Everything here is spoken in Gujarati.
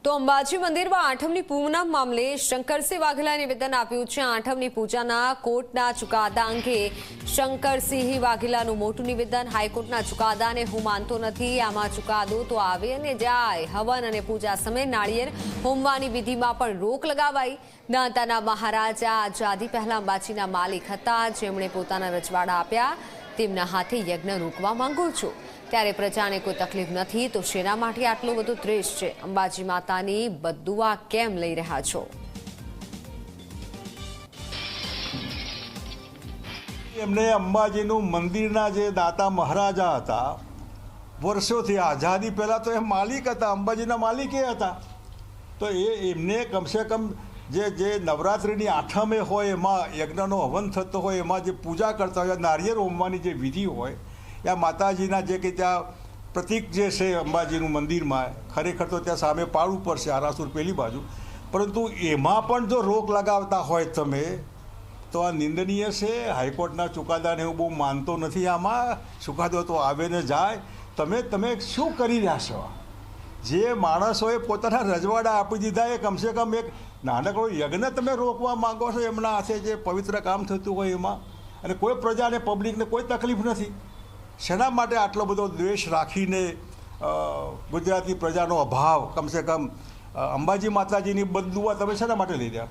તો અંબાજી મંદિરમાં આઠમની પૂનમ મામલે શંકરસિંહ વાઘેલાએ નિવેદન આપ્યું છે। આઠમની પૂજાના કોર્ટના ચુકાદા અંગે શંકરસિંહ વાઘેલાનું મોટું નિવેદન। હાઈકોર્ટના ચુકાદાને હું માનતો નથી। આમાં ચુકાદો તો આવે અને જાય। હવન અને પૂજા સમયે નાળિયેર હોમવાની વિધિમાં પણ રોક લગાવાઈ। દાંતાના મહારાજા આઝાદી પહેલા અંબાજીના માલિક હતા, જેમણે પોતાના રજવાડા આપ્યા। તેમના હાથે યજ્ઞ રોકવા માંગુ છું। ત્યારે પ્રજાને કોઈ તકલીફ નથી તો શેના માટે આટલો બધો દ્વેષ છે? અંબાજી માતાની બદદુઆ કેમ લઈ રહ્યા છો? એમને અંબાજીનું મંદિરના જે દાતા મહારાજા હતા, વર્ષોથી આઝાદી પહેલાં તો એ માલિક હતા, અંબાજીના માલિક એ હતા। તો એમને કમસે કમ જે નવરાત્રિની આઠમે હોય, એમાં યજ્ઞનો હવન થતો હોય, એમાં જે પૂજા કરતા હોય, નારિયેળ હોમવાની જે વિધિ હોય, ત્યાં માતાજીના જે કે ત્યાં પ્રતીક જે છે અંબાજીનું મંદિરમાં, ખરેખર તો ત્યાં સામે પાડવું પડશે, આરાસુર પેલી બાજુ, પરંતુ એમાં પણ જો રોક લગાવતા હોય તમે, તો આ નિંદનીય છે। હાઈકોર્ટના ચુકાદાને હું બહુ માનતો નથી। આમાં ચુકાદો તો આવે ને જાય। તમે શું કરી રહ્યા છો? જે માણસોએ પોતાના રજવાડા આપી દીધા, એ કમસે કમ એક નાનકડો યજ્ઞ તમે રોકવા માંગો છો એમના હાથે જે પવિત્ર કામ થતું હોય એમાં, અને કોઈ પ્રજાને, પબ્લિકને કોઈ તકલીફ નથી। શેના માટે આટલો બધો દ્વેષ રાખીને ગુજરાતી પ્રજાનો અભાવ? કમસે કમ અંબાજી માતાજીની બદદુઆ તમે શેના માટે લઈ રહ્યા?